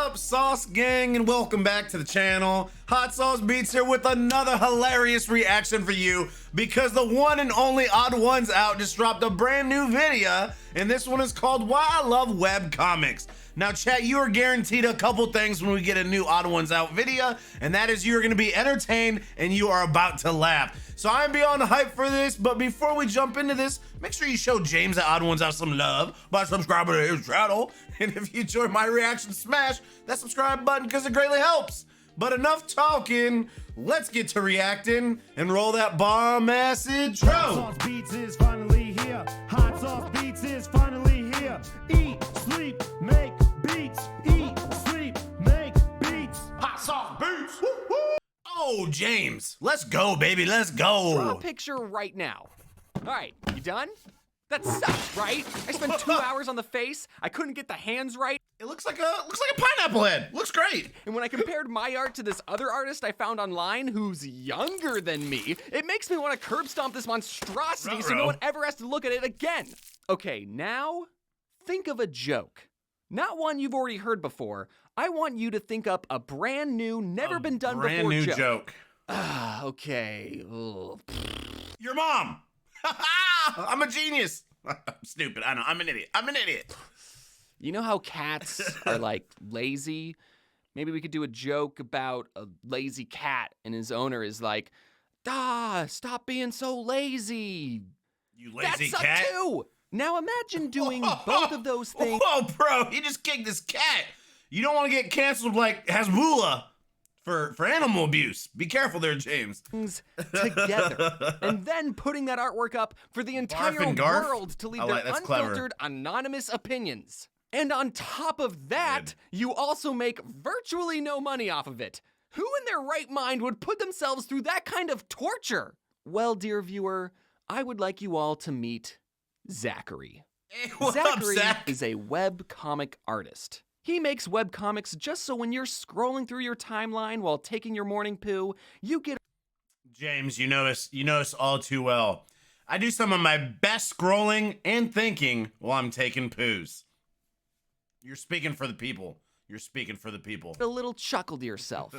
up, Sauce Gang, and welcome back to the channel. Hot Sauce Beats here with another hilarious reaction for you because the one and only TheOdd1sOut just dropped a brand new video, and this one is called Why I Love Webcomics. Now, chat, you are guaranteed a couple things when we get a new TheOdd1sOut video, and that is you're gonna be entertained and you are about to laugh. So I'm beyond hype for this, but before we jump into this, make sure you show James at TheOdd1sOut some love by subscribing to his channel. And if you enjoy my reaction, smash that subscribe button because it greatly helps. But enough talking, let's get to reacting and roll that bomb-ass intro. Hot Sauce Beats is finally here. Hot Sauce Beats is finally here. Eat, sleep, make beats. Eat, sleep, make beats. Hot Sauce Beats. Woo, woo. Oh, James, let's go, baby, let's go. Draw a picture right now. All right, you done? That sucks, right? I spent 2 hours on the face. I couldn't get the hands right. It looks like a pineapple head. Looks great. And when I compared my art to this other artist I found online who's younger than me, it makes me want to curb stomp this monstrosity so no one ever has to look at it again. Okay, now think of a joke. Not one you've already heard before. I want you to think up a brand new, never been done before brand new joke. Okay. Ugh. Your mom. I'm a genius. I'm stupid. I know. I'm an idiot. I'm an idiot. You know how cats are like lazy? Maybe we could do a joke about a lazy cat and his owner is like, stop being so lazy. You lazy That sucked cat. too. Now imagine doing both of those things. Whoa, bro, you just kicked this cat. You don't want to get canceled like Hasbullah for animal abuse. Be careful there, James. Together. And then putting that artwork up for the entire world to leave their unfiltered, anonymous opinions. And on top of that, you also make virtually no money off of it. Who in their right mind would put themselves through that kind of torture? Well, dear viewer, I would like you all to meet Zachary. Hey, what up, Zachary Zach? is a webcomic artist. He makes webcomics just so when you're scrolling through your timeline while taking your morning poo, you get... James, you know us all too well. I do some of my best scrolling and thinking while I'm taking poos. You're speaking for the people. You're speaking for the people. a little chuckle to yourself.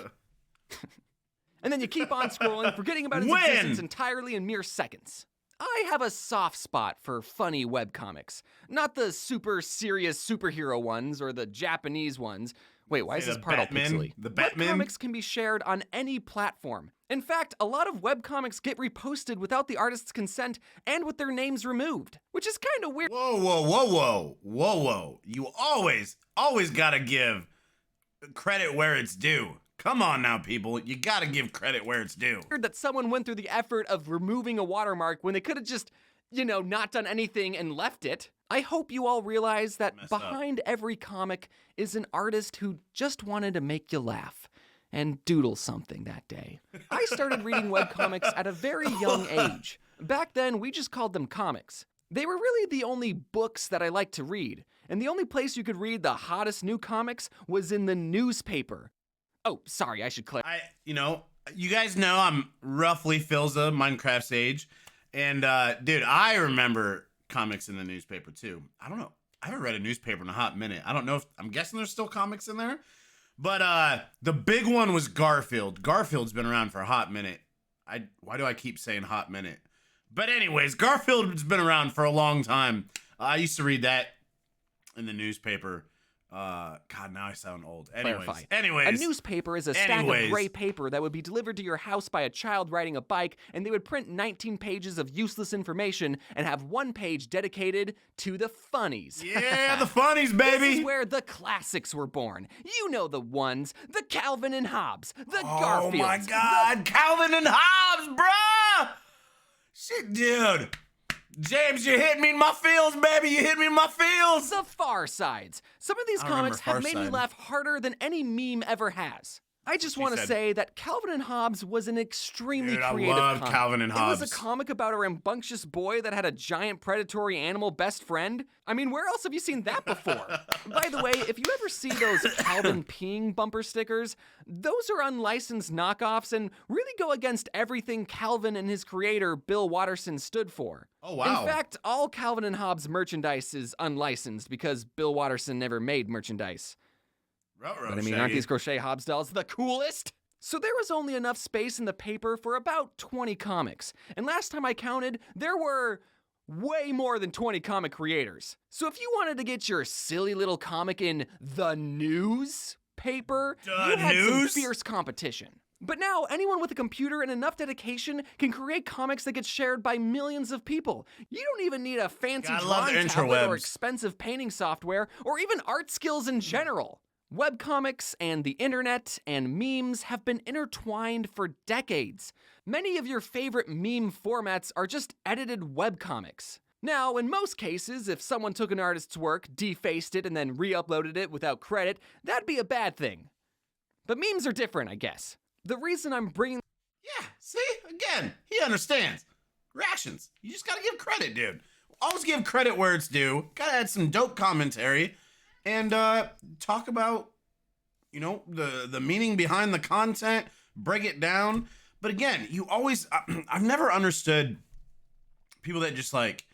And then you keep on scrolling, forgetting about its existence entirely in mere seconds. I have a soft spot for funny webcomics. Not the super serious superhero ones or the Japanese ones. Wait, why is this part all pixely? The Batman? Webcomics can be shared on any platform. In fact, a lot of webcomics get reposted without the artist's consent and with their names removed, which is kind of weird. Whoa, whoa, whoa, whoa, whoa, whoa. You always gotta give credit where it's due. Come on now, people. You gotta give credit where it's due. That someone went through the effort of removing a watermark when they could have just, not done anything and left it. I hope you all realize that behind every comic is an artist who just wanted to make you laugh and doodle something that day. I started reading webcomics at a very young age. Back then, we just called them comics. They were really the only books that I liked to read, and the only place you could read the hottest new comics was in the newspaper. Oh, sorry, I should clarify. You guys know I'm roughly Philza, Minecraft's age. And, dude, I remember comics in the newspaper, too. I don't know. I haven't read a newspaper in a hot minute. I don't know if, I'm guessing there's still comics in there. But, the big one was Garfield. Garfield's been around for a hot minute. Why do I keep saying hot minute? But anyways, Garfield's been around for a long time. I used to read that in the newspaper. God, now I sound old. Anyways. A newspaper is a stack of gray paper that would be delivered to your house by a child riding a bike, and they would print 19 pages of useless information and have one page dedicated to the funnies. Yeah, the funnies, baby! This is where the classics were born. You know the ones. The Calvin and Hobbes. The Garfields. Oh my God, Calvin and Hobbes, bruh! Shit, dude. James, you hit me in my feels, baby. You hit me in my feels. The Far Sides. Some of these comics have made me laugh harder than any meme ever has. I just want to say that Calvin and Hobbes was an extremely creative I love comic. Calvin and Hobbes. It was a comic about a rambunctious boy that had a giant predatory animal best friend. I mean, where else have you seen that before? By the way, if you ever see those Calvin peeing bumper stickers, those are unlicensed knockoffs and really go against everything Calvin and his creator, Bill Watterson, stood for. Oh, wow. In fact, all Calvin and Hobbes merchandise is unlicensed because Bill Watterson never made merchandise. Ruh-roh, But I mean, Shaggy. aren't these crochet Hobbs dolls the coolest? So there was only enough space in the paper for about 20 comics. And last time I counted, there were way more than 20 comic creators. So if you wanted to get your silly little comic in the newspaper, you had some fierce competition. But now, anyone with a computer and enough dedication can create comics that get shared by millions of people. You don't even need a fancy drawing tablet or expensive painting software, or even art skills in general. Webcomics and the internet and memes have been intertwined for decades. Many of your favorite meme formats are just edited webcomics. Now, in most cases, if someone took an artist's work, defaced it, and then re-uploaded it without credit, that'd be a bad thing. But memes are different, I guess. The reason I'm bringing... Yeah, see? Again, he understands. Reactions. You just gotta give credit, dude. Always give credit where it's due. Gotta add some dope commentary. And talk about, you know, the meaning behind the content, break it down. But again, you always, I've never understood people that just like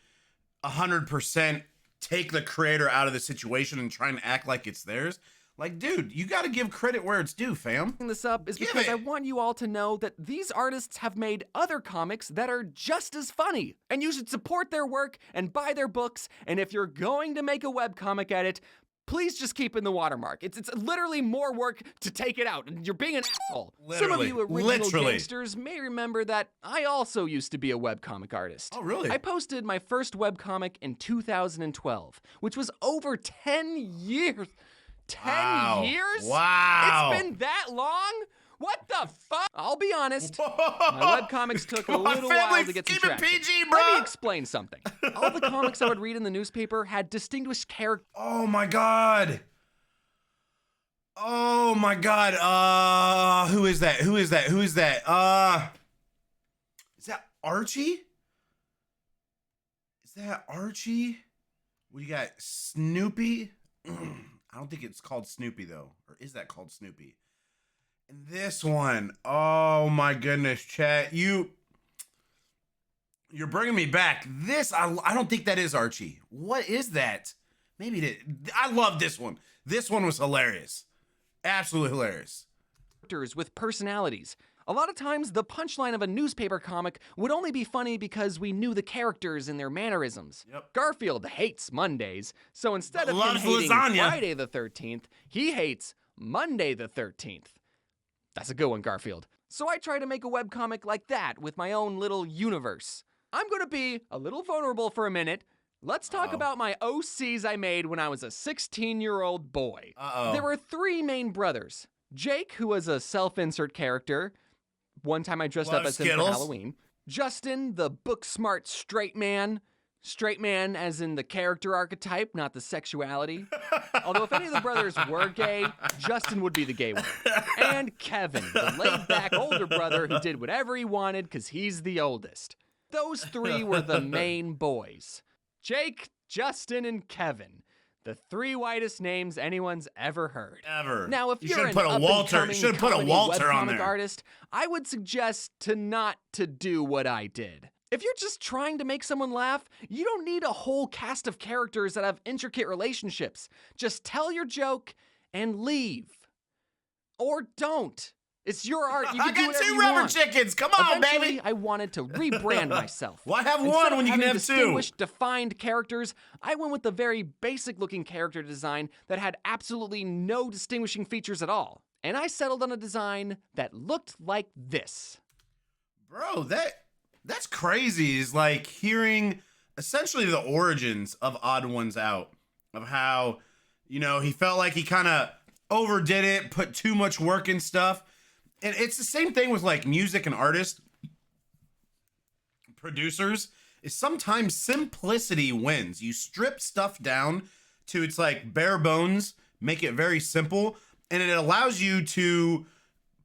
100% take the creator out of the situation and try and act like it's theirs. Like, dude, you got to give credit where it's due, fam. This up is because I want you all to know that these artists have made other comics that are just as funny. And you should support their work and buy their books. And if you're going to make a webcomic edit, please just keep in the watermark. It's literally more work to take it out, and you're being an asshole. Some of you original gangsters may remember that I also used to be a webcomic artist. Oh, really? I posted my first webcomic in 2012, which was over 10 years. 10 years? Wow. It's been that long? What the fuck? I'll be honest, my webcomics took a little while to get some traction. PG, bro. Let me explain something. All the comics I would read in the newspaper had distinguished characters. Oh my god. Oh my god. Who is that? Who is that? Who is that? Is that Archie? Is that Archie? What do you got? Snoopy? I don't think it's called Snoopy though. Or is that called Snoopy? And this one, oh my goodness, chat, you're bringing me back. This, I don't think that is Archie. What is that? Maybe I love this one. This one was hilarious. Absolutely hilarious. With personalities. A lot of times, the punchline of a newspaper comic would only be funny because we knew the characters and their mannerisms. Yep. Garfield hates Mondays, so instead of him hating Friday the 13th, he hates Monday the 13th. That's a good one, Garfield. So I try to make a webcomic like that with my own little universe. I'm gonna be a little vulnerable for a minute. Let's talk about my OCs I made when I was a 16-year-old boy. There were 3 main brothers. Jake, who was a self-insert character. One time I dressed up as him for Halloween. Justin, the book-smart straight man. Straight man as in the character archetype, not the sexuality. Although if any of the brothers were gay, Justin would be the gay one. And Kevin, the laid-back older brother who did whatever he wanted because he's the oldest. Those 3 were the main boys. Jake, Justin, and Kevin. The 3 whitest names anyone's ever heard. Ever. Now, if you're an up-and-coming comedy webcomic artist, I would suggest not to do what I did. If you're just trying to make someone laugh, you don't need a whole cast of characters that have intricate relationships. Just tell your joke and leave. Or don't. It's your art. You can do whatever you want. I got 2 rubber chickens. Come on, Eventually, baby. I wanted to rebrand myself. Why have one when you can have 2? Distinguished, defined characters, I went with the very basic-looking character design that had absolutely no distinguishing features at all. And I settled on a design that looked like this. Bro, that's crazy. Is like hearing essentially the origins of TheOdd1sOut, of how, you know, he felt like he kind of overdid it, put too much work in stuff. And it's the same thing with like music and artists, producers, is sometimes simplicity wins. You strip stuff down to its like bare bones, make it very simple, and it allows you to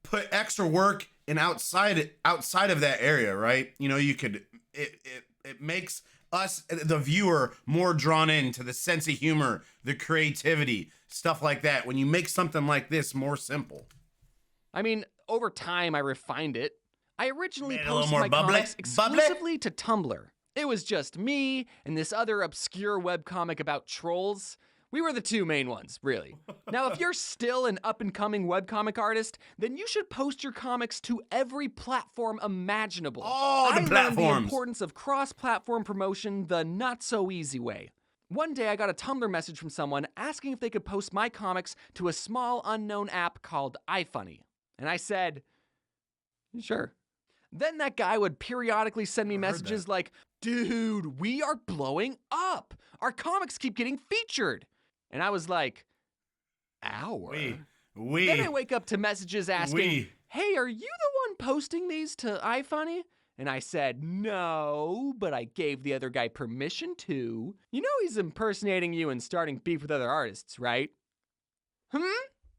put extra work in outside of that area, right? You know, you could, it makes us, the viewer, more drawn into the sense of humor, the creativity, stuff like that. When you make something like this more simple. I mean, over time, I refined it. I originally posted my comics exclusively to Tumblr. It was just me and this other obscure webcomic about trolls. We were the two main ones, really. Now, if you're still an up-and-coming webcomic artist, then you should post your comics to every platform imaginable. All the I learned platforms. the importance of cross-platform promotion the not-so-easy way. One day, I got a Tumblr message from someone asking if they could post my comics to a small, unknown app called iFunny. And I said, sure. Then that guy would periodically send me messages like, dude, we are blowing up. Our comics keep getting featured. And I was like, our? Then I wake up to messages asking, hey, are you the one posting these to iFunny? And I said, no, but I gave the other guy permission to. You know he's impersonating you and starting beef with other artists, right?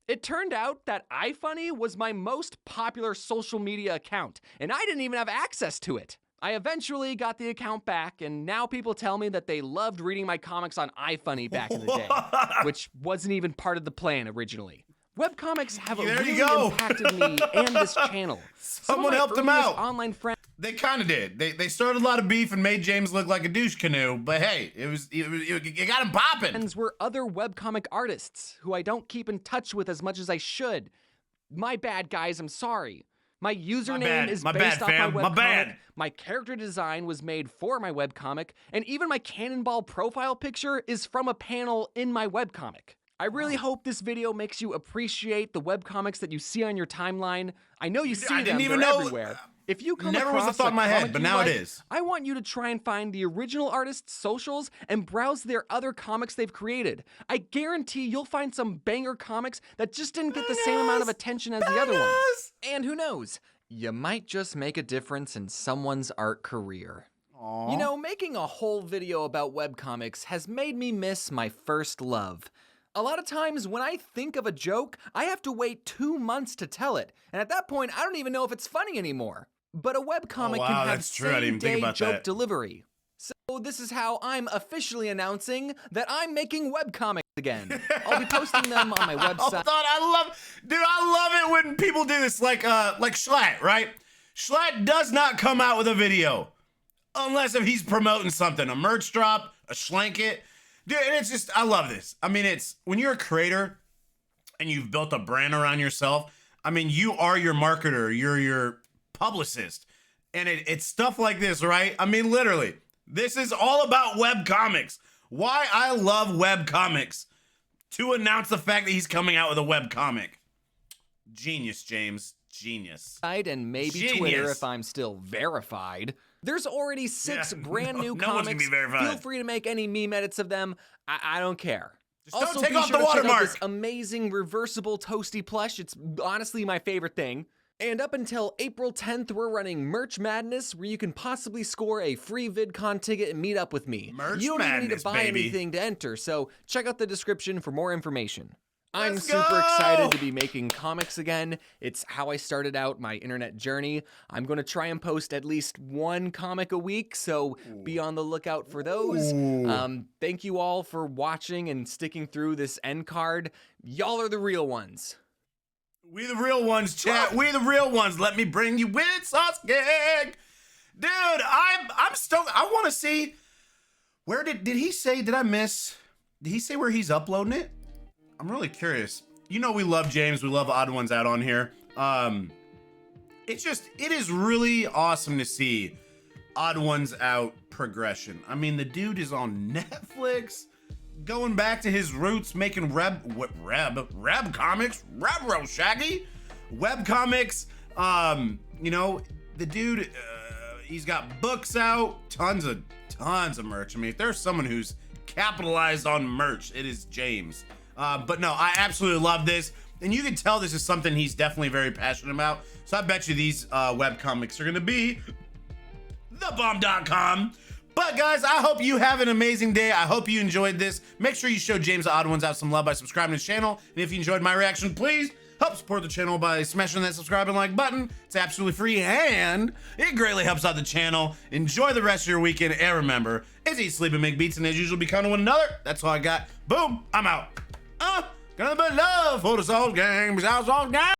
It turned out that iFunny was my most popular social media account, and I didn't even have access to it. I eventually got the account back, and now people tell me that they loved reading my comics on iFunny back in the day, which wasn't even part of the plan originally. Webcomics have really impacted me and this channel. Someone helped them out. Online friends. They kind of did. They started a lot of beef and made James look like a douche canoe, but hey, it got him popping. Were other webcomic artists who I don't keep in touch with as much as I should. My bad, guys, I'm sorry. My username is based off my webcomic. My character design was made for my webcomic, and even my Cannonball profile picture is from a panel in my webcomic. I really hope this video makes you appreciate the webcomics that you see on your timeline. I know you see them, they're everywhere. If you come never was a across thought in my head, comic but you now like, it is. I want you to try and find the original artist's socials and browse their other comics they've created. I guarantee you'll find some banger comics that just didn't get the same amount of attention as the other ones. And who knows, you might just make a difference in someone's art career. Aww. You know, making a whole video about webcomics has made me miss my first love. A lot of times when I think of a joke, I have to wait 2 months to tell it. And at that point, I don't even know if it's funny anymore. But a webcomic can have same-day joke delivery. So this is how I'm officially announcing that I'm making webcomics again. I'll be posting them on my website. I love it when people do this, like Schlatt, right? Schlatt does not come out with a video unless if he's promoting something, a merch drop, a schlanket. Dude, and it's just, I love this. I mean, it's, when you're a creator and you've built a brand around yourself, I mean, you are your marketer, you're your publicist. And it's stuff like this, right? I mean, literally, this is all about webcomics. Why I love webcomics. To announce the fact that he's coming out with a webcomic. Genius, James. Genius. And maybe Twitter if I'm still verified. There's already 6 brand new comics. Feel free to make any meme edits of them. I don't care. Just also, don't take off the watermark. This amazing reversible toasty plush. It's honestly my favorite thing. And up until April 10th, we're running Merch Madness, where you can possibly score a free VidCon ticket and meet up with me. You don't even need to buy anything to enter, so check out the description for more information. I'm super excited to be making comics again. It's how I started out my internet journey. I'm going to try and post at least 1 comic a week, so be on the lookout for those. Thank you all for watching and sticking through this end card. Y'all are the real ones. We the real ones, chat. We the real ones. Let me bring you with sauce gig. Dude, I'm stoked. I want to see, where did he say, did he say where he's uploading it? I'm really curious. You know we love James. We love TheOdd1sOut on here. It is really awesome to see TheOdd1sOut progression. I mean, the dude is on Netflix, going back to his roots, making Reb comics, Reb Shaggy, web comics. You know, the dude, he's got books out, tons of merch. I mean, if there's someone who's capitalized on merch, it is James. But no, I absolutely love this. And you can tell this is something he's definitely very passionate about. So I bet you these webcomics are going to be thebomb.com. But guys, I hope you have an amazing day. I hope you enjoyed this. Make sure you show James TheOdd1sOut some love by subscribing to his channel. And if you enjoyed my reaction, please help support the channel by smashing that subscribe and like button. It's absolutely free and it greatly helps out the channel. Enjoy the rest of your weekend. And remember, it's eat, sleep, and make beats. And as usual, be kind to one another. That's all I got. Boom, I'm out. Gonna be love for the Sauce Gang. Sauce Gang.